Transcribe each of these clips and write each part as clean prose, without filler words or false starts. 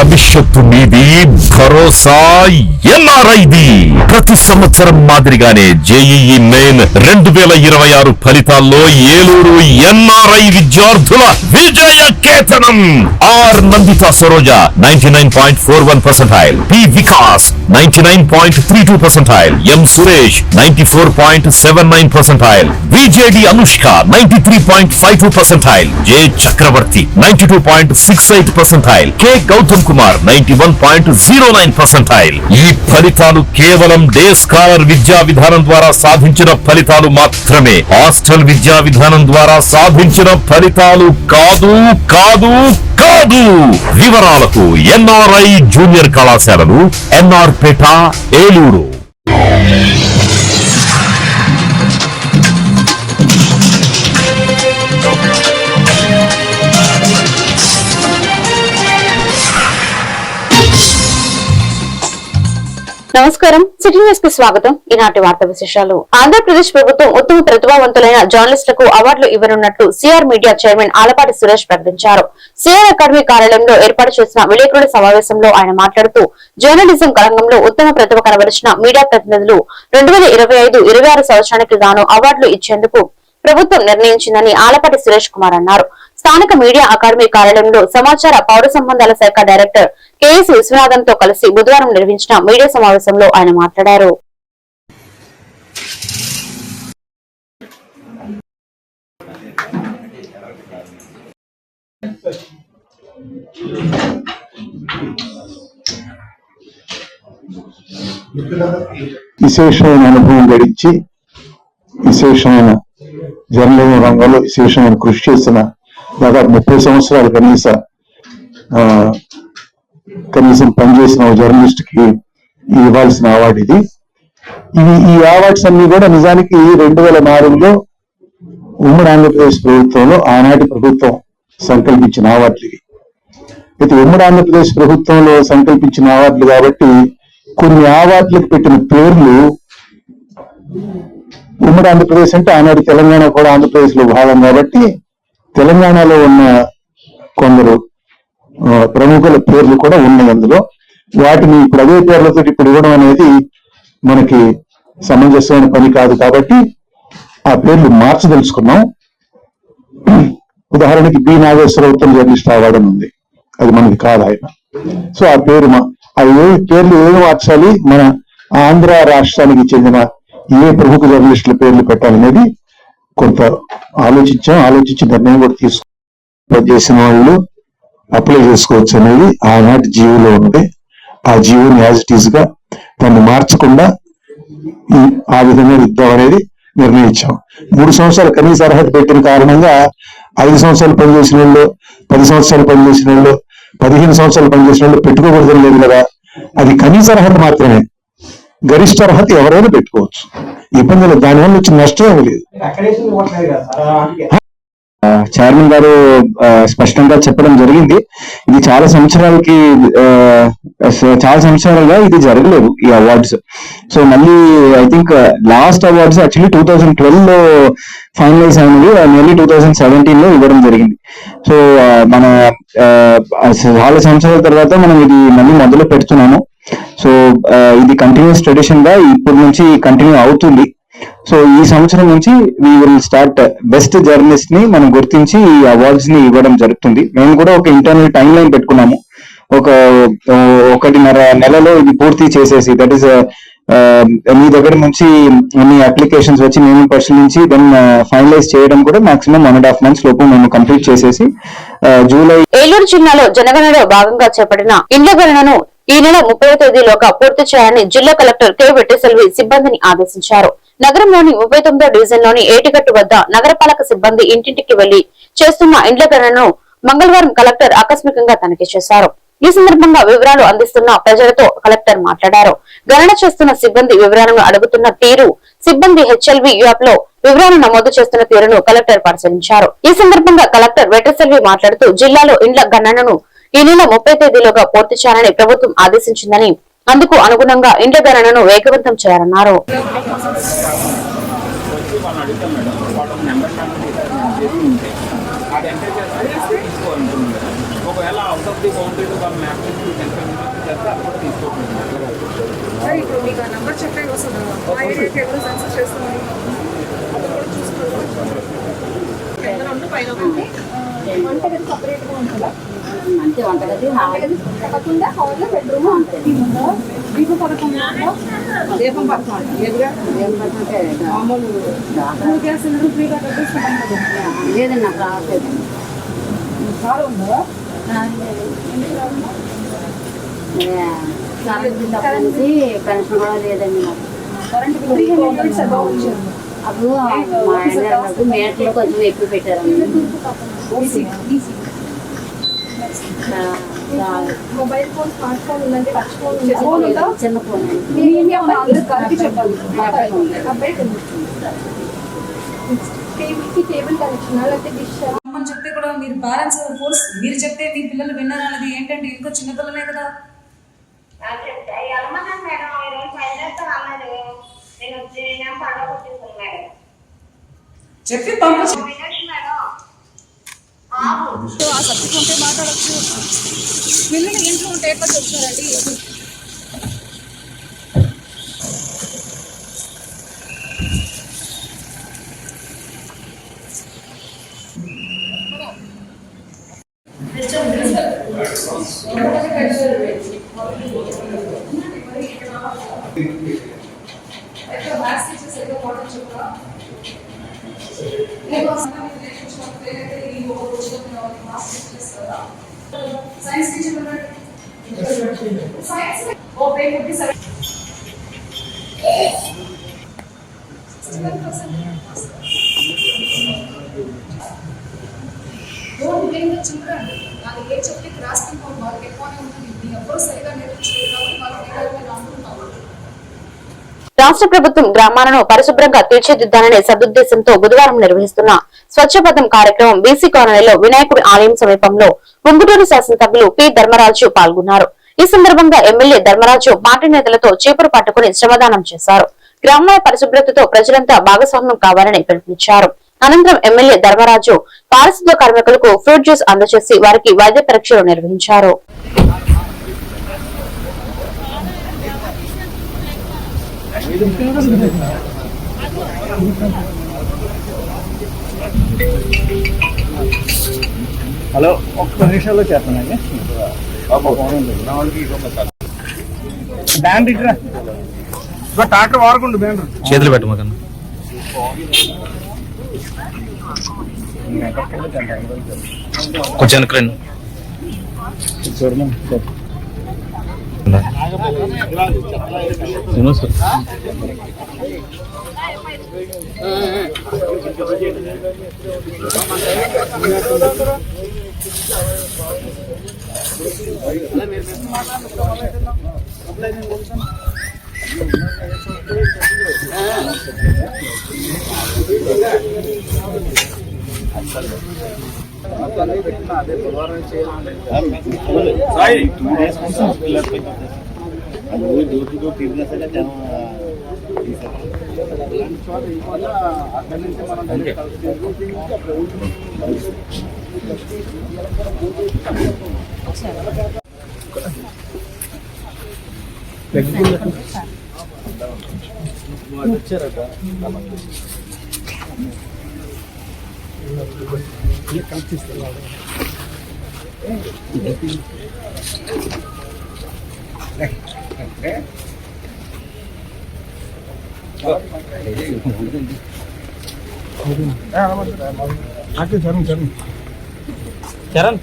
భవిష్యత్తు మీది, భరోసా ఎన్ఆర్ఐది. ప్రతి సంవత్సరం మాదిరిగానే జేఈఈ మెయిన్ 2026 ఫలితాల్లో ఏలూరు ఎన్ఆర్ఐ విద్యార్థుల విజయ కేతనం. R Nandita Saroja 99.41%, P Vikas 99.32%, M Suresh 94.79%, విజేడి అనుష్క 93.52%, జె చక్రవర్తి 92.68%, కె గౌతమ్ కుమార్ 91.09%. ఈ ఫలితాలు కేవలం డే స్కాలర్ విద్యా విధానం ద్వారా సాధించిన ఫలితాలు మాత్రమే. హాస్టల్ విద్యా విధానం ద్వారా సాధించిన ఫలితాలు కాదు కాదు కాదు. వివరాలకు ఎన్ఆర్ఐ జూనియర్ కళాశాలలు, ఎన్ఆర్ పేట, ఏలూరు. నమస్కారం, సిటీ న్యూస్ కి స్వాగతం. ఈనాటి వార్తా విశేషాలు. ఆంధ్రప్రదేశ్ ప్రభుత్వం ఉత్తమ ప్రతిభావంతులైన జర్నలిస్టులకు అవార్డులు ఇవ్వనున్నట్లు CR media chairman Alapati Suresh ప్రకటించారు. సిఆర్ అకాడమీ కార్యాలయంలో ఏర్పాటు చేసిన విలేకరుల సమావేశంలో ఆయన మాట్లాడుతూ, జర్నలిజం రంగంలో ఉత్తమ ప్రతిభ కనబరిచిన మీడియా ప్రతినిధులు 2025-26 సంవత్సరానికి గాను అవార్డులు ఇచ్చేందుకు ప్రభుత్వం నిర్ణయించిందని ఆలపాటి సురేష్ కుమార్ అన్నారు. స్థానిక మీడియా అకాడమీ కార్యాలయంలో సమాచార పౌర సంబంధాల శాఖ డైరెక్టర్ కెఎస్ విశ్వనాథన్ తో కలిసి బుధవారం నిర్వహించిన మీడియా సమావేశంలో ఆయన మాట్లాడారు. విశేషమైన అనుభవం గడించి విశేషమైన జర్నలిజం రంగంలో విశేషమైన కృషి చేసిన దాదాపు 30 సంవత్సరాలు కనీసం పనిచేసిన జర్నలిస్ట్ కి ఇవ్వాల్సిన అవార్డు ఇది. ఈ అవార్డ్స్ అన్ని కూడా నిజానికి 2004లో ఉమ్మడి ఆంధ్రప్రదేశ్ ప్రభుత్వంలో ఆనాటి ప్రభుత్వం సంకల్పించిన అవార్డులు ఇవి. అయితే ఉమ్మడి ఆంధ్రప్రదేశ్ ప్రభుత్వంలో సంకల్పించిన అవార్డులు కాబట్టి కొన్ని అవార్డులకు పెట్టిన పేర్లు ఉమ్మడి ఆంధ్రప్రదేశ్ అంటే ఆనాడు తెలంగాణ కూడా ఆంధ్రప్రదేశ్ లో భాగం కాబట్టి తెలంగాణలో ఉన్న కొందరు ప్రముఖుల పేర్లు కూడా ఉన్నాయి అందులో. వాటిని ఇప్పుడు అదే పేర్లతో ఇప్పుడు ఇవ్వడం అనేది మనకి సమంజసమైన పని కాదు కాబట్టి ఆ పేర్లు మార్చదలుచుకున్నాం. ఉదాహరణకి బి నాగేశ్వరరావు ఉత్తమ జర్నలిస్ట్ అవార్డు అని ఉంది, అది మనకి కాదు ఆయన. సో ఆ పేరు పేర్లు ఏమి మార్చాలి, మన ఆంధ్ర రాష్ట్రానికి చెందిన ఏ ప్రముఖ జర్నలిస్టుల పేర్లు పెట్టాలనేది కొంత ఆలోచించి నిర్ణయం కూడా చేసిన వాళ్ళు అప్లై చేసుకోవచ్చు అనేది ఆనాటి జీవోలో ఉన్నది. ఆ జీవోని యాజ్ ఇట్ ఈజ్ గా దాన్ని మార్చకుండా ఆ విధంగా ఇద్దాం అనేది నిర్ణయించాం. 3 సంవత్సరాలు కనీస అర్హత పెట్టిన కారణంగా 5 సంవత్సరాలు పనిచేసిన వాళ్ళు, 10 సంవత్సరాలు పనిచేసిన వాళ్ళు, 15 సంవత్సరాలు పనిచేసిన వాళ్ళు పెట్టుకోకూడదు లేదు కదా. అది కనీస అర్హత మాత్రమే. గరిష్ట అర్హత ఎవరైనా పెట్టుకోవచ్చు, ఇబ్బంది లేదు. దానివల్ల వచ్చిన నష్టం ఏమీ లేదు. చైర్మన్ గారు స్పష్టంగా చెప్పడం జరిగింది. ఇది చాలా సంవత్సరాలుగా ఇది జరగలేదు ఈ అవార్డ్స్. సో మళ్ళీ I think last awards actually 2012 లో ఫైనలైజ్ అయినవి, మళ్ళీ 2017 లో ఇవ్వడం జరిగింది. సో మన చాలా సంవత్సరాల తర్వాత మనం ఇది మళ్ళీ మొదలు పెడుతున్నాము. సో ఇది కంటిన్యూస్ ట్రెడిషన్ గా ఇప్పటి నుంచి కంటిన్యూ అవుతుంది. సో ఈ సంవత్సరం నుంచి we will start best journalist ని మనం గుర్తించి ఈ అవార్డ్స్ ని ఇవ్వడం జరుగుతుంది. మేము కూడా ఒక ఇంటర్నల్ టైం లైన్ పెట్టుకున్నాము. 1.5 నెలలో ఇది పూర్తి చేసేసి, దట్ ఈస్ మీ దగ్గర నుంచి అన్ని అప్లికేషన్స్ వచ్చి మేము పరిశీలించి దెన్ ఫైనలైజ్ చేయడం కూడా మాక్సిమం 1.5 months లోపు మేము కంప్లీట్ చేసేసి జూలై. ఏలూరు జిల్లాలో జనగణనలో భాగంగా చేపట్టిన ఇండ్ల గణనను ఈ నెల 30వ తేదీలోగా పూర్తి చేయాలని జిల్లా కలెక్టర్ కె వెట్టిసెల్వి సిబ్బందిని ఆదేశించారు. నగరంలోని 39వ డివిజన్ లోని ఏటిగట్టు వద్ద నగరపాలక సిబ్బంది ఇంటింటికి వెళ్లి చేస్తున్న ఇండ్ల గణనను మంగళవారం కలెక్టర్ ఆకస్మికంగా తనిఖీ చేశారు. ఈ సందర్భంగా వివరాలు అందిస్తున్న ప్రజలతో కలెక్టర్ మాట్లాడారు. గణన చేస్తున్న సిబ్బంది వివరాలను అడుగుతున్న తీరు, సిబ్బంది హెచ్ఎల్వి యాప్ లో వివరాలు నమోదు చేస్తున్న తీరును కలెక్టర్ పరిశీలించారు. ఈ సందర్భంగా కలెక్టర్ వెట్టిసెల్వి మాట్లాడుతూ, జిల్లాలో ఇండ్ల గణనను ఈ నెల 30 తేదీలోగా పూర్తి చేయాలని ప్రభుత్వం ఆదేశించిందని, అందుకు అనుగుణంగా ఇండ్ల గణనను వేగవంతం చేయాలన్నారు. ఒకవేళ అవుట్ ఆఫ్ ది బౌండరీ ఇప్పుడు మీకు ఆ నెంబర్ చెప్పే వస్తుంది ఆ ఏరియాకి ఎవరు సెన్సస్ చేస్తున్నారు అది కూడా చూసుకోవాలి. కింద రెండు పైన ఒకటి వంటగది సపరేట్గా ఉంటుందా? అంతే వంటగది వంటగది కాకుండా హాల్లో బెడ్రూమ్ ఉంటుంది. దీపం పథకం దీపం పథకం ఎదురుగా మామూలు గ్యాస్ సిలిండర్ ఫ్రీగా కట్టిస్తున్నాం కదా. లేదండి నాకు రావట్లేదు. చాలా ఉందా? కరెంట్ పెన్షన్ కూడా లేదండి నాకు. కరెంట్ యూనిట్స్ అబౌవ్ ఉంచారు. అప్పుడు మా ఆయన మేటలో కొంచెం ఎక్కువ పెట్టారండి. మొబైల్ ఫోన్ స్మార్ట్ ఫోన్ ఉందంటే టచ్ ఫోన్ చిన్న ఫోన్ అందరూ కలిపి చెప్పాలి. అబ్బాయి కేబుల్ కనెక్షన్ లేకపోతే డిష్ అమ్మని చెప్తే కూడా మీరు పేరెంట్స్ ఫోర్స్ మీరు చెప్తే మీ పిల్లలు విన్నారు అనేది ఏంటంటే ఇంకో చిన్నపిల్లలే కదా. చెప్పి పంపించు. ఆ సబ్జెక్ట్ ఉంటే మాట్లాడచ్చు. పిల్లలు ఇంట్లో ఉంటే ఎట్లా చెప్తారండి? సైన్స్ టీచర్ సైన్స్ ఓ పే 57 చిల్డ్రన్ నాకు ఏ చెప్తే గ్రాస్పింగ్ పవర్ వాళ్ళకి ఎక్కువనే ఉంటుంది. ఎవరు సరిగా నేర్పించలేదు కాబట్టి వాళ్ళు అనుకుంటారు. రాష్ట్ర ప్రభుత్వం గ్రామాలను పరిశుభ్రంగా తీర్చిదిద్దాలనే సదుద్దేశంతో బుధవారం నిర్వహిస్తున్న స్వచ్ఛపథం కార్యక్రమం బీసీ కాలనీలో వినాయకుడి ఆలయం సమీపంలో ఉంగుటూరు శాసనసభ్యులు పి ధర్మరాజు పాల్గొన్నారు. ఈ సందర్భంగా ఎమ్మెల్యే ధర్మరాజు పార్టీ నేతలతో చీపురు పట్టుకుని శ్రమదానం చేశారు. గ్రామాల పరిశుభ్రతతో ప్రజలంతా భాగస్వామ్యం కావాలని పిలుపునిచ్చారు. అనంతరం ఎమ్మెల్యే ధర్మరాజు పారిశుద్ధ్య కార్మికులకు ఫ్రూట్ జ్యూస్ అందజేసి వారికి వైద్య పరీక్షలు నిర్వహించారు. హలో, ఒక్క నిమిషంలో చేస్తానండి. బ్యాన్ ఇట్రా, ట్రాక్టర్ వాడకుండా బ్యాన్ చేతులు పెట్టమకన్నా. కొంచెం వెనక్కి అదే బుధవారం చేయాలి. అక్కడి నుంచి మనం వచ్చారట. చరణ్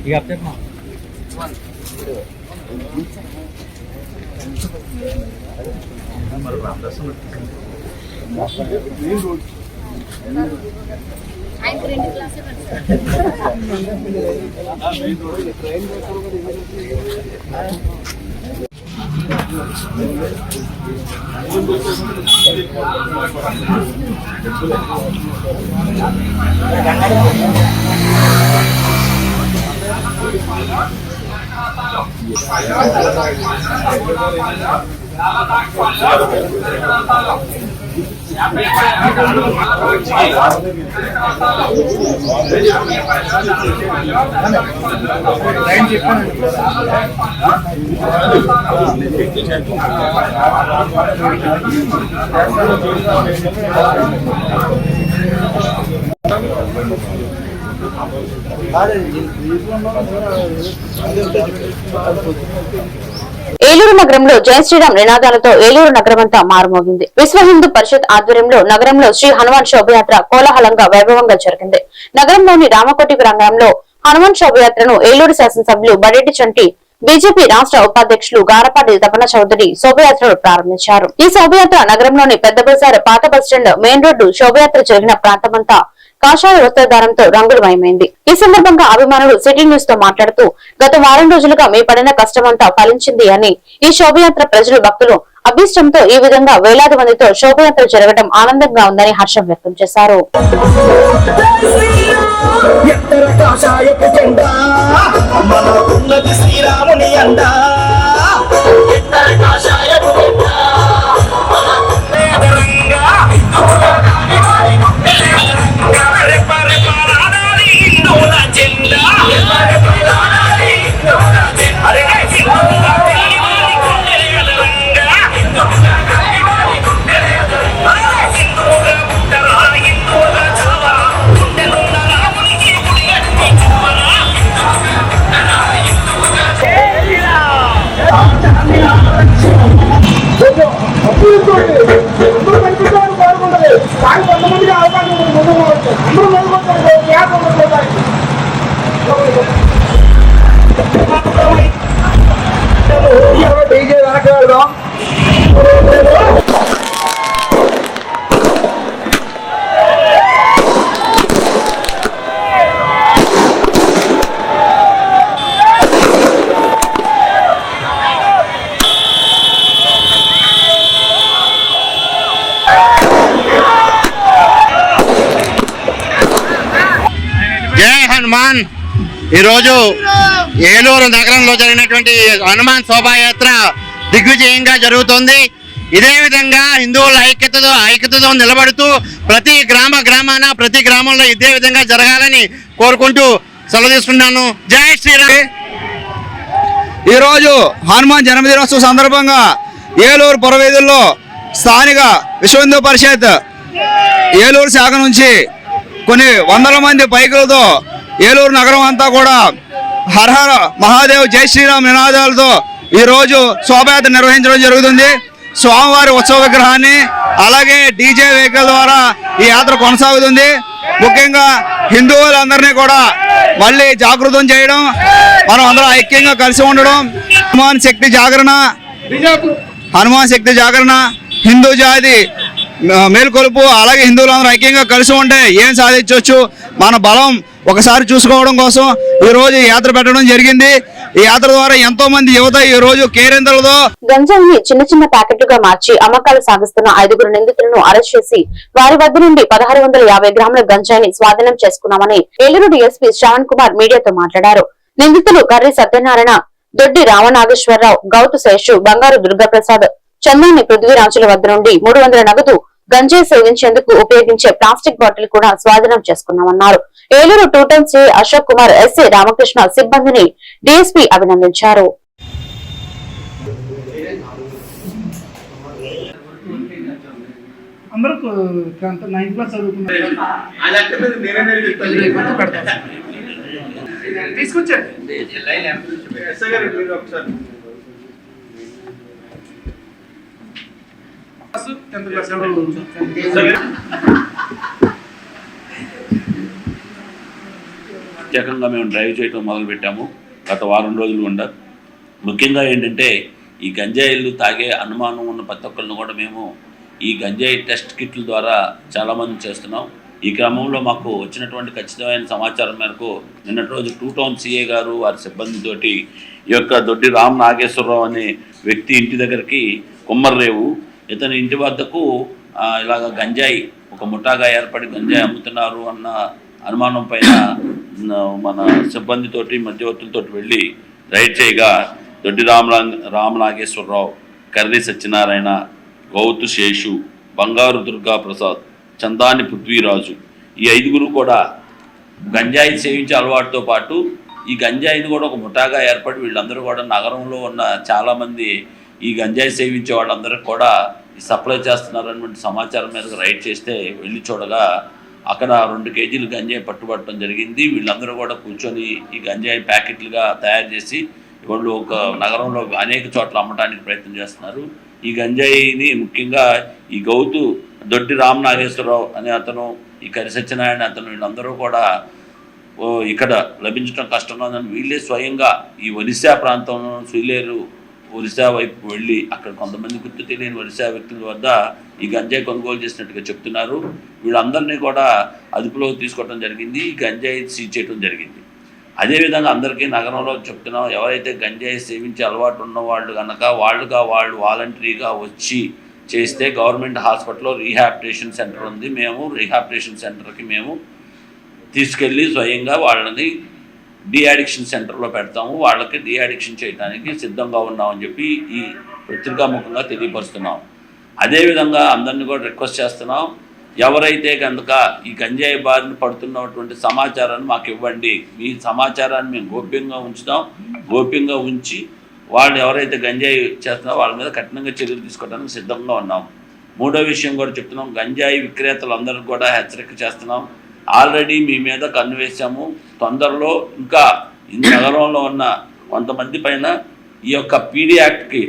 ఇక అప్డేట్ మా ఏలూరు నగరంలో జై శ్రీరామ్ నినాదాలతో ఏలూరు నగరమంతా మారుమోగింది. విశ్వ హిందూ పరిషత్ ఆధ్వర్యంలో నగరంలో శ్రీ హనుమాన్ శోభయాత్ర కోలాహలంగా వైభవంగా జరిగింది. నగరంలోని రామకోటి ప్రాంగణంలో హనుమాన్ శోభయాత్రను ఏలూరు శాసనసభ్యులు బడేటి చంటి, బీజేపీ రాష్ట్ర ఉపాధ్యక్షులు గారపాటి తపన చౌదరి శోభయాత్రను ప్రారంభించారు. ఈ శోభయాత్ర నగరంలోని పెద్ద బజార్, పాత బస్టాండ్, మెయిన్ రోడ్డు, శోభయాత్ర జరిగిన ప్రాంతమంతా కాషాయ వస్త్రధారంతో రంగులమయమైంది. ఈ సందర్భంగా అభిమానులు సిటీ న్యూస్ తో మాట్లాడుతూ గత వారం రోజులుగా మీ పడిన కష్టమంతా ఫలించింది అని, ఈ శోభయాత్ర ప్రజలు భక్తులు అభీష్టంతో ఈ విధంగా వేలాది మందితో శోభయాత్ర జరగడం ఆనందంగా ఉందని హర్షం వ్యక్తం చేశారు. ఈరోజు ఏలూరు నగరంలో జరిగినటువంటి హనుమాన్ శోభాయాత్ర దిగ్విజయంగా జరుగుతుంది. ఇదే విధంగా హిందువుల ఐక్యతతో నిలబడుతూ ప్రతి గ్రామాన ప్రతి గ్రామంలో ఇదే విధంగా జరగాలని కోరుకుంటూ సెలవు తీసుకున్నాను. జై శ్రీరామ్. ఈరోజు హనుమాన్ జన్మదినోత్సవం సందర్భంగా ఏలూరు పురవీధుల్లో స్థానిక విశ్వ హిందూ పరిషత్ ఏలూరు శాఖ నుంచి కొన్ని వందల మంది బైకులతో ఏలూరు నగరం అంతా కూడా హర హర మహాదేవ్ జై శ్రీరామ్ నినాదాలతో ఈరోజు శోభయాత్ర నిర్వహించడం జరుగుతుంది. స్వామివారి ఉత్సవ విగ్రహాన్ని అలాగే డీజే వెహికల్ ద్వారా ఈ యాత్ర కొనసాగుతుంది. ముఖ్యంగా హిందువులందరినీ కూడా మళ్ళీ జాగృతం చేయడం, మనం అందరం ఐక్యంగా కలిసి ఉండడం, హనుమాన్ శక్తి జాగరణ, హిందూ జాతి మేల్కొలుపు, అలాగే హిందువులందరూ ఐక్యంగా కలిసి ఉంటే ఏం సాధించవచ్చు, మన బలం ఒకసారి చూసుకోవడం కోసం ఈ రోజు యాత్ర పెట్టడం జరిగింది. ఈ యాత్ర ద్వారా ఎంతో మంది యువత ఈ రోజు కేరింతలతో గంజాయిని చిన్న చిన్న ప్యాకెట్లుగా మార్చి అమ్మకాలు సాగిస్తున్న 5 నిందితులను అరెస్ట్ చేసి వారి వద్ద నుండి 1650 గ్రాముల గంజాయిని స్వాధీనం చేసుకున్నామని ఏలూరు డీఎస్పీ శ్రవణ్ కుమార్ మీడియాతో మాట్లాడారు. నిందితులు కర్రి సత్యనారాయణ, దొడ్డి రామనాగేశ్వరరావు, గౌతు శేషు, బంగారు దుర్గాప్రసాద్, చందాని పృథ్వీరాజుల వద్ద నుండి 300 నగదు గంజాయి సేవించేందుకు ఉపయోగించే ప్లాస్టిక్ బాటిల్ కూడా స్వాధీనం చేసుకున్నామన్నారు. Eluru 2 town CI Ashok Kumar, SI Ramakrishna సిబ్బందిని డీఎస్పీ అభినందించారు. ప్రత్యేకంగా మేము డ్రైవ్ చేయడం మొదలుపెట్టాము గత వారం రోజులు ఉండా. ముఖ్యంగా ఏంటంటే ఈ గంజాయిలు తాగే అనుమానం ఉన్న ప్రతి ఒక్కరిని కూడా మేము ఈ గంజాయి టెస్ట్ కిట్ల ద్వారా చాలామంది చేస్తున్నాం. ఈ క్రమంలో మాకు వచ్చినటువంటి ఖచ్చితమైన సమాచారం మేరకు నిన్నటి రోజు 2 టౌన్ సిఏ గారు వారి సిబ్బందితోటి ఈ యొక్క దొడ్డి రామ్ నాగేశ్వరరావు అనే వ్యక్తి ఇంటి దగ్గరికి కుమ్మర్రేవు ఇతని ఇంటి వద్దకు ఇలాగ గంజాయి ఒక ముఠాగా ఏర్పడి గంజాయి అమ్ముతున్నారు అన్న అనుమానం పైన మన సిబ్బందితోటి మధ్యవర్తులతోటి వెళ్ళి రైడ్ చేయగా దొడ్డి రామనాగేశ్వరరావు, కర్రి సత్యనారాయణ, గౌతు శేషు, బంగారు దుర్గా ప్రసాద్, చందాని పృథ్వీరాజు, ఈ 5గురు కూడా గంజాయి సేవించే అలవాటుతో పాటు ఈ గంజాయిని కూడా ఒక ముఠాగా ఏర్పడి వీళ్ళందరూ కూడా నగరంలో ఉన్న చాలామంది ఈ గంజాయి సేవించే వాళ్ళందరికీ కూడా సప్లై చేస్తున్నారన్నటువంటి సమాచారం మీద రైడ్ చేస్తే వెళ్ళి చూడగా అక్కడ 2 కేజీలు గంజాయి పట్టుబట్టడం జరిగింది. వీళ్ళందరూ కూడా కూర్చొని ఈ గంజాయి ప్యాకెట్లుగా తయారు చేసి వాళ్ళు ఒక నగరంలో అనేక చోట్ల అమ్మడానికి ప్రయత్నం చేస్తున్నారు. ఈ గంజాయిని ముఖ్యంగా ఈ గౌతు దొడ్డి రామనాగేశ్వరరావు అనే అతను, ఈ కరి సత్యనారాయణ అతను, వీళ్ళందరూ కూడా ఇక్కడ లభించడం కష్టంగా ఉందని వీళ్ళే స్వయంగా ఈ ఒరిస్సా ప్రాంతంలో శ్రీలేరు ఒరిస్సా వైపు వెళ్ళి అక్కడ కొంతమంది గుర్తు తెలియని ఒరిస్సా వ్యక్తుల వద్ద ఈ గంజాయి కొనుగోలు చేసినట్టుగా చెప్తున్నారు. వీళ్ళందరినీ కూడా అదుపులోకి తీసుకోవడం జరిగింది. ఈ గంజాయి సీజ్ చేయడం జరిగింది. అదేవిధంగా అందరికీ నగరంలో చెప్తున్నాం, ఎవరైతే గంజాయి సేవించే అలవాటు ఉన్న వాళ్ళు కనుక వాళ్ళు వాలంటరీగా వచ్చి చేస్తే గవర్నమెంట్ హాస్పిటల్లో రీహాబిలిటేషన్ సెంటర్ ఉంది. మేము రీహాబిలిటేషన్ సెంటర్కి మేము తీసుకెళ్ళి స్వయంగా వాళ్ళని డీఅడిక్షన్ సెంటర్లో పెడతాము. వాళ్ళకి డీఅడిక్షన్ చేయడానికి సిద్ధంగా ఉన్నామని చెప్పి ఈ పత్రికాముఖంగా తెలియపరుస్తున్నాం. అదేవిధంగా అందరినీ కూడా రిక్వెస్ట్ చేస్తున్నాం, ఎవరైతే కనుక ఈ గంజాయి బారిన పడుతున్నటువంటి సమాచారాన్ని మాకు ఇవ్వండి. మీ సమాచారాన్ని మేము గోప్యంగా ఉంచుతాం. గోప్యంగా ఉంచి వాళ్ళు ఎవరైతే గంజాయి చేస్తున్నారో వాళ్ళ మీద కఠినంగా చర్యలు తీసుకోవడానికి సిద్ధంగా ఉన్నాం. 3వ విషయం కూడా చెప్తున్నాం, గంజాయి విక్రేతలందరికీ కూడా హెచ్చరిక చేస్తున్నాం. ఆల్రెడీ మీ మీద కన్ను వేసాము. తొందరలో ఇంకా ఈ నగరంలో ఉన్న కొంతమంది పైన ఈ యొక్క పీడీ యాక్ట్కి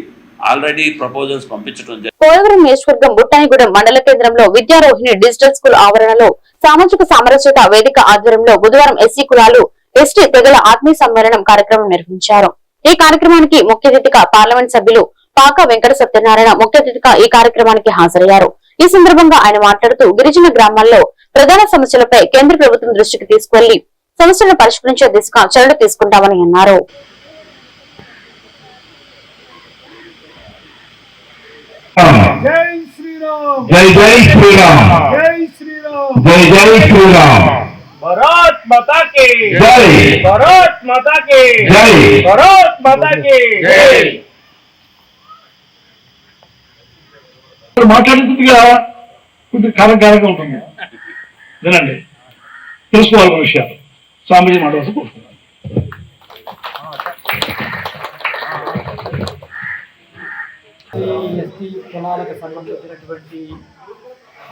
ఆల్రెడీ ప్రపోజల్స్ పంపించడం జరిగింది. పోలవరం నియోజకవర్గం బుట్టాయిగూడెం మండల కేంద్రంలో విద్యారోహిణి డిజిటల్ స్కూల్ ఆవరణలో సామాజిక సామరస్యత వేదిక ఆధ్వర్యంలో బుధవారం ఎస్సీ కులాలు ఎస్టీ తెగల ఆత్మీయ సమ్మేళనం కార్యక్రమం నిర్వహించారు. ఈ కార్యక్రమానికి ముఖ్య అతిథిగా పార్లమెంట్ సభ్యులు పాక వెంకట సత్యనారాయణ ముఖ్య అతిథిగా ఈ కార్యక్రమానికి హాజరయ్యారు. ఈ సందర్భంగా ఆయన మాట్లాడుతూ గిరిజన గ్రామాల్లో ప్రధాన సమస్యలపై కేంద్ర ప్రభుత్వం దృష్టికి తీసుకువెళ్లి సమస్యలను పరిష్కరించే దిశగా చర్యలు తీసుకుంటామని అన్నారు. జై శ్రీరామ్, జై జై శ్రీరామ్, జై శ్రీరామ్, జై జై శ్రీరామ్, భారత్ మాతా కి జై, భారత్ మాతా కి జై, భారత్ మాతా కి జై. మాట్లాడుతుందిగా కొద్దిగా కారంగా ఉంటుంది, వినండి, తెలుసుకోవాల్సిన విషయాలు స్వామీజీ మాట్లాడుతూ కూర్చున్నాను. ఎస్టీ కులాలకు సంబంధించినటువంటి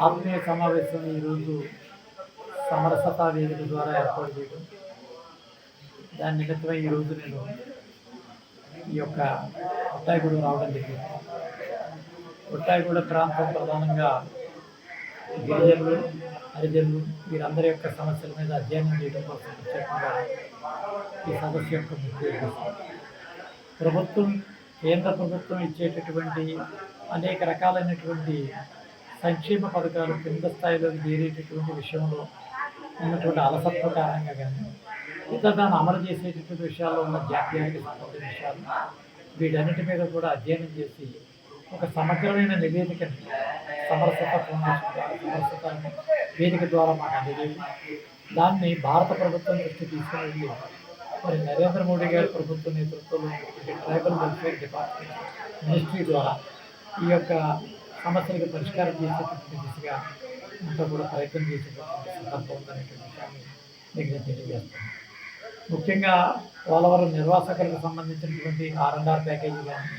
ఆత్మీయ సమావేశం ఈరోజు సమరసతా వేదిక ద్వారా ఏర్పాటు చేయడం. దాని నిమిత్తమై ఈరోజు నేను ఈ యొక్క బుట్టాయిగూడెం రావడం జరిగింది. బుట్టాయిగూడెం ప్రాంతం ప్రధానంగా గిరిజనులు, హరిజనులు వీరందరి యొక్క సమస్యల మీద అధ్యయనం చేయడం కోసం ప్రత్యేకంగా ఈ సదస్సు యొక్క ముఖ్య ఉద్దేశం. ప్రభుత్వం, కేంద్ర ప్రభుత్వం ఇచ్చేటటువంటి అనేక రకాలైనటువంటి సంక్షేమ పథకాలు కింద స్థాయిలోకి చేరేటటువంటి విషయంలో ఉన్నటువంటి అలసత్వ కారణంగా కానీ, ఇతర దాన్ని అమలు చేసేటటువంటి విషయాల్లో ఉన్న జాతీయానికి సంబంధించిన విషయాలు వీటన్నిటి మీద కూడా అధ్యయనం చేసి ఒక సమగ్రమైన నివేదికని సమరసత ఫౌండేషన్ ద్వారా, సమరసత వేదిక ద్వారా మాకు అందజేసి దాన్ని భారత ప్రభుత్వం దృష్టి తీసుకుని వెళ్ళి మరి నరేంద్ర మోడీ గారి ప్రభుత్వ నేతృత్వంలో ట్రైబల్ వెల్ఫేర్ డిపార్ట్మెంట్ మినిస్ట్రీ ద్వారా ఈ యొక్క సమస్యలకు పరిష్కారం చేసేటటువంటి దిశగా అంతా కూడా ప్రయత్నం చేసేటటువంటి సందర్భం ఉందనేటువంటి విషయాన్ని మీకు నేను తెలియజేస్తాను. ముఖ్యంగా పోలవరం నిర్వాసకులకు సంబంధించినటువంటి R&R ప్యాకేజీ కానీ,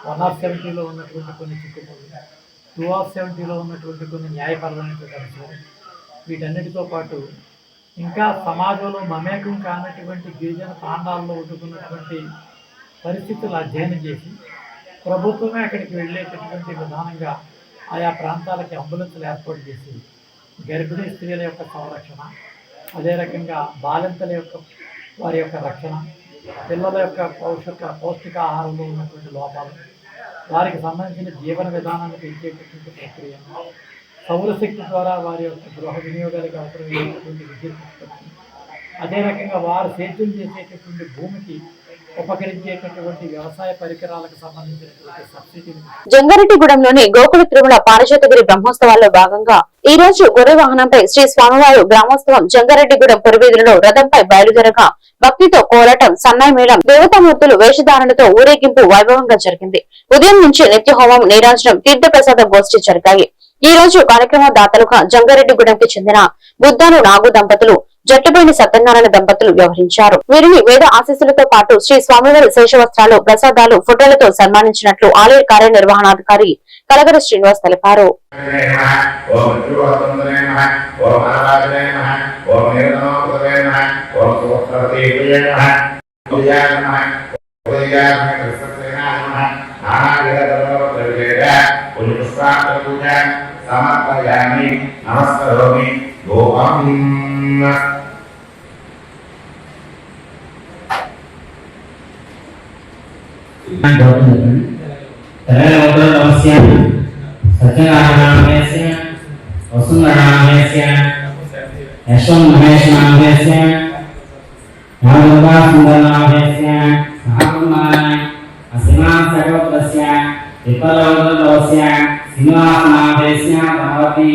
170లో ఉన్నటువంటి కొన్ని చిక్కుముళ్ళు, 270లో ఉన్నటువంటి కొన్ని న్యాయపరమైనటువంటి అంశాలు, వీటన్నిటితో పాటు ఇంకా సమాజంలో మమేకం కానటువంటి గిరిజన తాండాల్లో ఉంటున్నటువంటి పరిస్థితులు అధ్యయనం చేసి ప్రభుత్వమే అక్కడికి వెళ్ళేటటువంటి విధానంగా ఆయా ప్రాంతాలకి అంబులెన్సులు ఏర్పాటు చేసి గర్భిణీ స్త్రీల యొక్క సంరక్షణ, అదే రకంగా బాలింతల యొక్క వారి యొక్క రక్షణ, పిల్లల యొక్క పౌష్టికాహారంలో ఉన్నటువంటి లోపాలు, వారికి సంబంధించిన జీవన విధానాన్ని పెంచేటటువంటి ప్రక్రియ, సౌరశక్తి ద్వారా వారి యొక్క గృహ వినియోగాలకు అవసరమైనటువంటి విద్యుత్ ఉత్పత్తి, అదే రకంగా వారు సేద్యం చేసేటటువంటి భూమికి ఉపకరించేటటువంటి వ్యవసాయ పరికరాలకు సంబంధించినటువంటి సబ్సిడీ. జంగారెడ్డిగూడెంలోని గోకుల తిరుమల పారిజాతగిరి బ్రహ్మోత్సవాల్లో భాగంగా ఈ రోజు గొర్రె వాహనంపై శ్రీ స్వామివారు గ్రామోత్సవం జంగారెడ్డిగూడెం పురవీధులలో రథంపై బయలుదేరగా భక్తితో కోలాటం, సన్నాయి మేళం, దేవతామూర్తులు వేషధారణతో ఊరేగింపు వైభవంగా జరిగింది. ఉదయం నుంచి నిత్య హోమం, నీరాజనం, తీర్థ ప్రసాద గోష్ఠి జరిగాయి. ఈ రోజు కార్యక్రమదాతలుగా జంగారెడ్డిగూడెంకి చెందిన బుద్దాను నాగు దంపతులు, జట్టుబోయిన సత్యనారాయణ దంపతులు వ్యవహరించారు. వీరిని వేద ఆశీస్సులతో పాటు శ్రీ స్వామివారి శేషవస్త్రాలు, ప్రసాదాలు, ఫోటోలతో సన్మానించినట్లు ఆలయ కార్యనిర్వహణాధికారి కలగరి శ్రీనివాస్ తెలిపారు. సమర్పయామి నమస్కరోమి గోపం సత్యనారాయణస్య వసుంధరామస్య యశ్వం మహేశ్వరస్య నాగదుర్గా సుందరనామస్య మహాకుమారాయ అసిమాన్ సర్వత్రస్య విపలవదస్య సింహాసనామస్య భవతి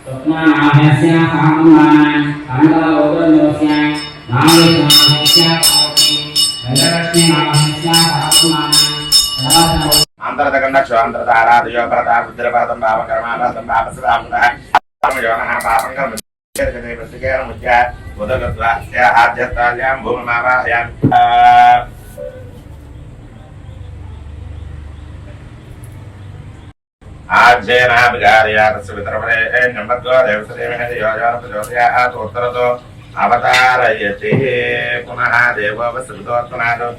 స్వప్నామస్య మహాకుమారాయ అంగలవదస్య నామస్య భవతి వెంకటలక్ష్మీ నామస్య మహాకుమారాయ అంతర్గత క్షోంతరత ఆరాధయో భరత బుద్ధిరపాదం భావకర్మాపాదం భావస్వామున యోనః పాపం కర్మ జనే ప్రతికేన ముజ్జ ఉదగత్వాస్య ఆద్యస్తాల్యాం భూమిమావాహయామి ఆజ్యేనాభిగార్యాతస్య వితరవరే నమ్మద్వా దేవసదేవః యోజానపజోదయాత్ ఉత్తరతో అవతారయతే పునః దేవో వసుదోత్మనాదో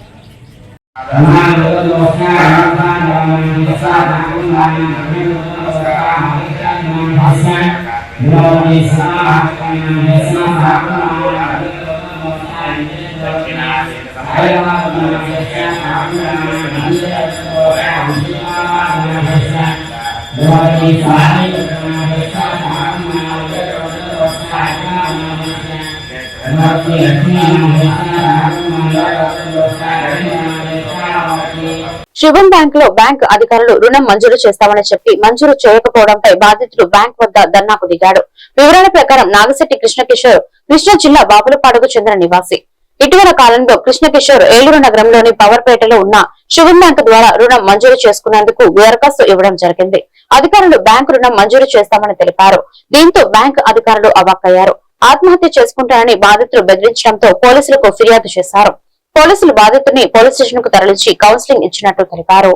శుభం బ్యాంక్ లో బ్యాంక్ అధికారులు రుణం మంజూరు చేస్తామని చెప్పి మంజూరు చేయకపోవడంపై బాధితులు బ్యాంక్ వద్ద ధర్నాకు దిగాడు. వివరాల ప్రకారం నాగశెట్టి కృష్ణకిషోర్ కృష్ణా జిల్లా బాపులపాడుకు చెందిన నివాసి. ఇటీవల కాలంలో కృష్ణకిషోర్ ఏలూరు నగరంలోని పవర్పేటలో ఉన్న శుభం బ్యాంక్ ద్వారా రుణం మంజూరు చేసుకున్నందుకు దరఖాస్తు ఇవ్వడం జరిగింది. అధికారులు బ్యాంకు రుణం మంజూరు చేస్తామని తెలిపారు. దీంతో బ్యాంక్ అధికారులు అవాక్కయ్యారు. ఆత్మహత్య చేసుకుంటానని బాధితులు బెదిరించడంతో పోలీసులకు ఫిర్యాదు చేశారు. పోలీసులు బాధితుడిని పోలీస్ స్టేషన్ కు తరలించి కౌన్సిలింగ్ ఇచ్చినట్టు తెలిపారు.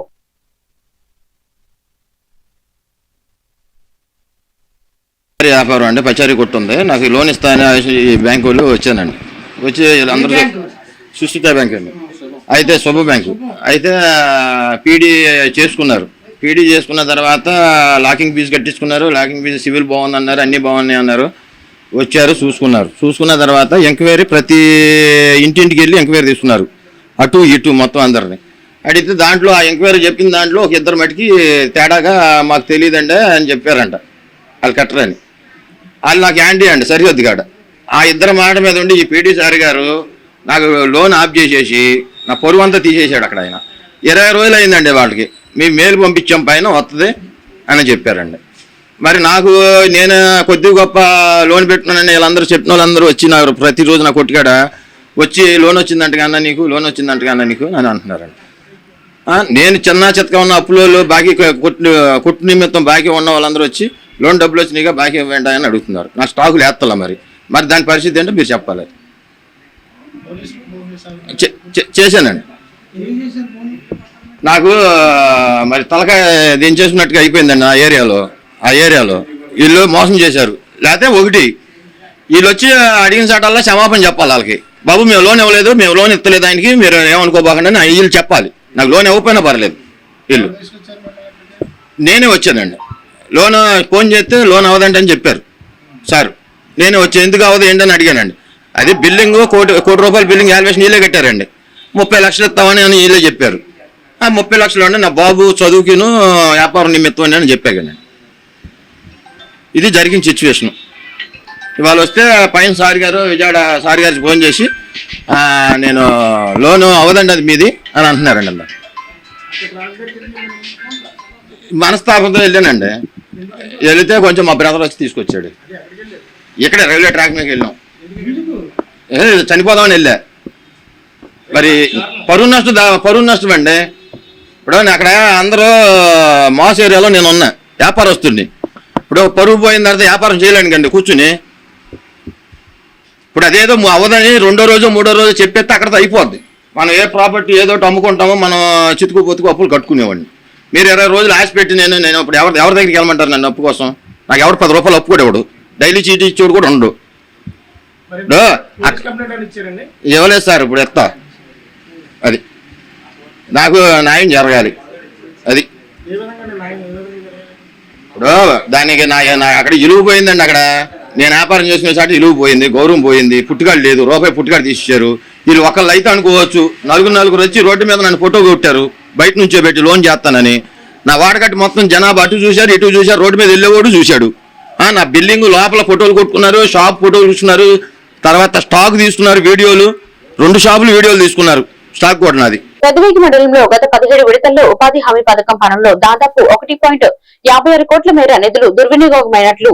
వ్యాపారం అండి, పచారీ కొట్టు ఉంది. నాకు లోన్ ఇస్తానని ఈ బ్యాంకు వాళ్ళు వచ్చానండి. వచ్చి అందరూ సుష్టిత బ్యాంక్ అండి, అయితే శుభ బ్యాంకు అయితే పీడీ చేసుకున్నారు. పీడీ చేసుకున్న తర్వాత లాకింగ్ ఫీజు కట్టించుకున్నారు. లాకింగ్ ఫీజు సివిల్ బాగుందన్నారు, అన్నీ బాగున్నాయి అన్నారు. వచ్చారు, చూసుకున్న తర్వాత ఎంక్వైరీ ప్రతి ఇంటింటికి వెళ్ళి ఎంక్వైరీ తీసుకున్నారు, అటు ఇటు మొత్తం అందరిని అడిగితే దాంట్లో ఆ ఎంక్వైరీ చెప్పిన దాంట్లో ఒక ఇద్దరు మటుకి తేడాగా మాకు తెలియదండి అని చెప్పారంట. వాళ్ళు కట్టరని. వాళ్ళు నాకు యాంటీ అండి, సరిహద్దు కాడ. ఆ ఇద్దరు మాట మీద ఉండి ఈ పీడీ సార్ గారు నాకు లోన్ ఆఫ్ చేసేసి నా పొరుగు అంతా తీసేసాడు. అక్కడ ఆయన 20 రోజులు అయిందండి. వాళ్ళకి మీ మెయిల్ పంపించాం పైన వస్తుంది అని చెప్పారండి. మరి నాకు నేను కొద్ది గొప్ప లోన్ పెట్టుకున్నానని వీళ్ళందరూ చెప్పిన వాళ్ళందరూ వచ్చి నాకు ప్రతిరోజు నా కొట్టుకాడ వచ్చి లోన్ వచ్చిందంటగా అన్న నీకు అని అంటున్నారండి. నేను చిన్న చిత్తగా ఉన్న అప్పులో బాకీ కొట్టు నిమిత్తం బాకీ ఉన్న వాళ్ళందరూ వచ్చి లోన్ డబ్బులు వచ్చినాయిగా బాకీ ఇవ్వండి అని అడుగుతున్నారు. నా స్టాకులు వేస్తలే. మరి దాని పరిస్థితి ఏంటో మీరు చెప్పాలి. చేశానండి. నాకు మరి తలకాయ దేని చేసుకున్నట్టుగా అయిపోయిందండి. ఆ ఏరియాలో వీళ్ళు మోసం చేశారు. లేకపోతే ఒకటి వీళ్ళు వచ్చి అడిగిన చాటల్లో క్షమాపణ చెప్పాలి వాళ్ళకి. బాబు మేము లోన్ ఇవ్వలేదు, మేము లోన్ ఇస్తలేదు, ఆయనకి మీరు ఏమనుకోబాకండి అని వీళ్ళు చెప్పాలి. నాకు లోన్ ఇవ్వకపోయినా పర్లేదు. వీళ్ళు నేనే వచ్చానండి. లోన్ ఫోన్ చేస్తే లోన్ అవ్వదండి అని చెప్పారు సార్. నేనే వచ్చి ఎందుకు అవ్వదు ఏంటని అడిగానండి. అది బిల్డింగ్ కోటి రూపాయల బిల్డింగ్ వాల్యుయేషన్ వీళ్ళే కట్టారండి. 30 లక్షలు ఇస్తామని అని వీళ్ళే చెప్పారు. ఆ 30 లక్షలు అంటే నా బాబు చదువుకిను వ్యాపారం నిమిత్తం అని చెప్పాను. ఇది జరిగిన సిచ్యువేషన్. ఇవాళ వస్తే పైన సార్ గారు విజయవాడ సార్ గారికి ఫోన్ చేసి నేను లోను అవ్వదండి అది మీది అని అంటున్నారండి. అలా మనస్తాపంతో వెళ్ళానండి. వెళితే కొంచెం మా బ్రదర్ వచ్చి తీసుకొచ్చాడు. ఇక్కడ రైల్వే ట్రాక్ మీదకి వెళ్ళాం. చనిపోదామని వెళ్ళా. మరి పరువు నష్టం అండి. ఇప్పుడు అక్కడ అందరూ మాస్ ఏరియాలో నేను ఉన్నా, వ్యాపారస్తుడిని. ఇప్పుడు పరువు పోయిన తర్వాత వ్యాపారం చేయలేను కండి కూర్చుని. ఇప్పుడు అదేదో అవదని 2వ రోజు 3వ రోజు చెప్పేస్తే అక్కడితో అయిపోద్ది. మనం ఏ ప్రాపర్టీ ఏదో అమ్ముకుంటామో మనం చితుకు పొతుకు అప్పులు కట్టుకునేవాడిని. మీరు 20 రోజులు ఆశ పెట్టి నేను ఇప్పుడు ఎవరి దగ్గరికి వెళ్ళమంటారు నన్ను అప్పు కోసం? నాకు ఎవరు 10 రూపాయలు అప్పు కూడా ఇవ్వడు, డైలీ చీటీ ఇచ్చేవాడు కూడా ఉండడు. ఇవ్వలేదు సార్, ఇప్పుడు ఎత్తా. అది నాకు న్యాయం జరగాలి. అది ఇప్పుడు దానికి నా అక్కడ ఇలువ పోయిందండి. అక్కడ నేను వ్యాపారం చేసుకునే చాటి ఇలువ పోయింది, గౌరవం పోయింది, పుట్టుకాడు లేదు, రూపాయి పుట్టుకాడు తీసేశారు. వీళ్ళు ఒకళ్ళు అయితే అనుకోవచ్చు, నలుగురు వచ్చి రోడ్డు మీద నన్ను ఫోటో కొట్టారు బయట నుంచో పెట్టి లోన్ చేస్తానని. నా వాడకట్టి మొత్తం జనాభా అటు చూశారు ఇటు చూశారు, రోడ్డు మీద వెళ్ళేవాడు చూశాడు. నా బిల్డింగ్ లోపల ఫోటోలు కొట్టుకున్నారు, షాప్ ఫోటోలు చూస్తున్నారు, తర్వాత స్టాక్ తీసుకున్నారు, వీడియోలు 2 షాపులు వీడియోలు తీసుకున్నారు, స్టాక్ కూడా నాది. పెద్దవేగి మండలంలో గత 17 విడతల్లో ఉపాధి హామీ పథకం పనుల్లో దాదాపు 1.56 కోట్ల మేర నిధులు దుర్వినియోగమైనట్లు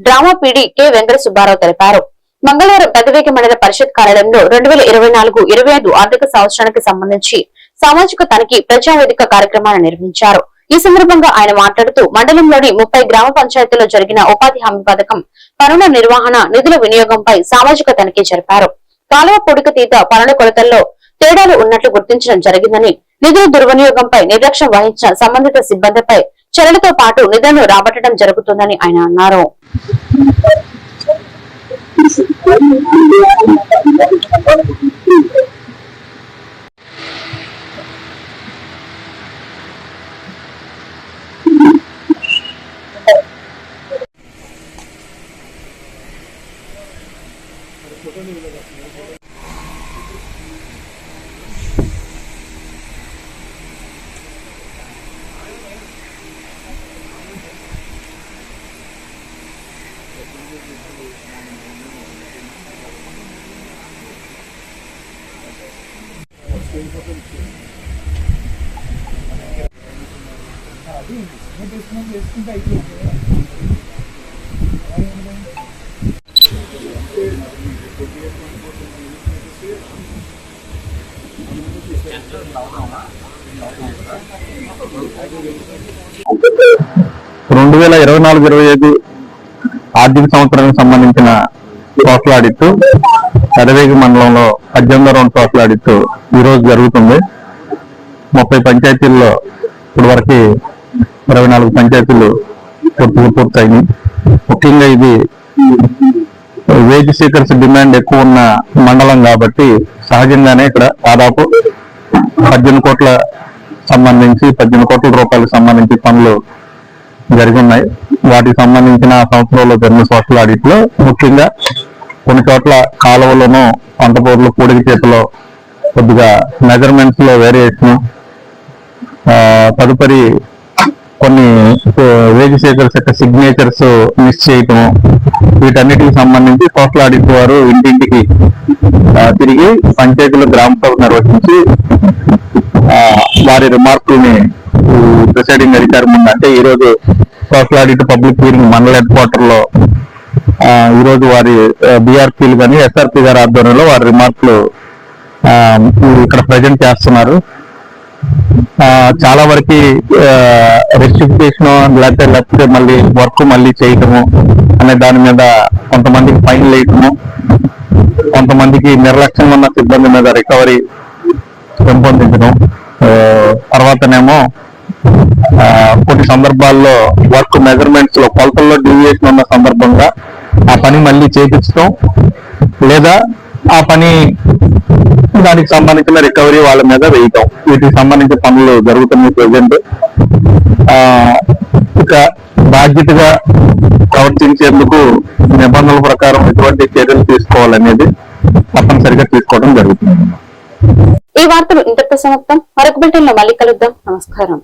డ్రామా పీడీ కె వెంకట సుబ్బారావు తెలిపారు. మంగళవారం పెద్దవేగి మండల పరిషత్ కార్యాలయంలో 2024-25 ఆర్థిక సంవత్సరానికి సంబంధించి సామాజిక తనిఖీ ప్రజావేదిక కార్యక్రమాన్ని నిర్వహించారు. ఈ సందర్భంగా ఆయన మాట్లాడుతూ మండలంలోని 30 గ్రామ పంచాయతీల్లో జరిగిన ఉపాధి హామీ పథకం పనుల నిర్వహణ నిధుల వినియోగంపై సామాజిక తనిఖీ జరిపారు. కాలువ పూడికతీత పనుల కొలతల్లో తేడాలు ఉన్నట్లు గుర్తించడం జరిగిందని, నిధుల దుర్వినియోగంపై నిర్లక్ష్యం వహించిన సంబంధిత సిబ్బందిపై చర్యలతో పాటు నిధులను రాబట్టడం జరుగుతుందని ఆయన అన్నారు. ఆర్థిక సంవత్సరానికి సంబంధించిన సోషల్ ఆడిట్ పెదవేగి మండలంలో 18వ రౌండ్ సోషల్ ఆడిట్ ఈ రోజు జరుగుతుంది. 30 పంచాయతీల్లో ఇప్పటి వరకు 24 పంచాయతీలు పూర్తయినాయి. ముఖ్యంగా ఇది వేజ్ సీకర్స్ డిమాండ్ ఎక్కువ ఉన్న మండలం కాబట్టి సహజంగానే ఇక్కడ దాదాపు 18 కోట్ల రూపాయలకు సంబంధించి పనులు జరిగి ఉన్నాయి. వాటికి సంబంధించిన సంవత్సరంలో జరిగిన సోషల్ ఆడిట్ లో ముఖ్యంగా కొన్ని చోట్ల కాలువలను పంట బోర్లు పూడిక చేతిలో కొద్దిగా మెజర్మెంట్స్ లో వేరియేషన్, తదుపరి కొన్ని వేజ్ సీకర్స్ యొక్క సిగ్నేచర్స్ మిస్ చేయటం, వీటన్నిటికి సంబంధించి సోషల్ ఆడిట్ వారు ఇంటింటికి తిరిగి పంచాయతీలో గ్రామ సభ నిర్వహించి వారి రిమార్కుల్ని ప్రిసైడింగ్ అధికారి ముందు, అంటే ఈ రోజు సోషల్ ఆడిట్ పబ్లిక్ హీరింగ్ మండల హెడ్ క్వార్టర్ లో ఈ రోజు వారి బిఆర్పీలు కానీ ఎస్ఆర్పి గారి ఆధ్వర్యంలో వారి రిమార్కులు ఇక్కడ ప్రజెంట్ చేస్తున్నారు. చాలా వరకు రెస్ట్రిక్టేషన్ లేకపోతే మళ్ళీ వర్క్ మళ్ళీ చేయటము అనే దాని మీద కొంతమందికి ఫైన్లు వేయటము, కొంతమందికి నిర్లక్ష్యంగా ఉన్న సిబ్బంది మీద రికవరీ పెంపొందించడం, తర్వాతనేమో కొన్ని సందర్భాల్లో వర్క్ మెజర్మెంట్స్ లో కొలతల్లో డీవియేషన్ ఉన్న సందర్భంగా ఆ పని మళ్ళీ చేపించడం, లేదా ఆ పని దానికి సంబంధించిన రికవరీ వాళ్ళ మీద వేయటం, వీటికి సంబంధించిన పనులు జరుగుతున్నాయి ప్రెజెంట్. ఇక బాధ్యతగా ప్రవర్తించేందుకు నిబంధనల ప్రకారం ఎటువంటి చర్యలు తీసుకోవాలనేది తప్పనిసరిగా తీసుకోవడం జరుగుతుంది. ఈ వార్తలు ఇంతటితో సమాప్తం. మరొక బులెటిన్ లో మళ్ళీ కలుద్దాం. నమస్కారం.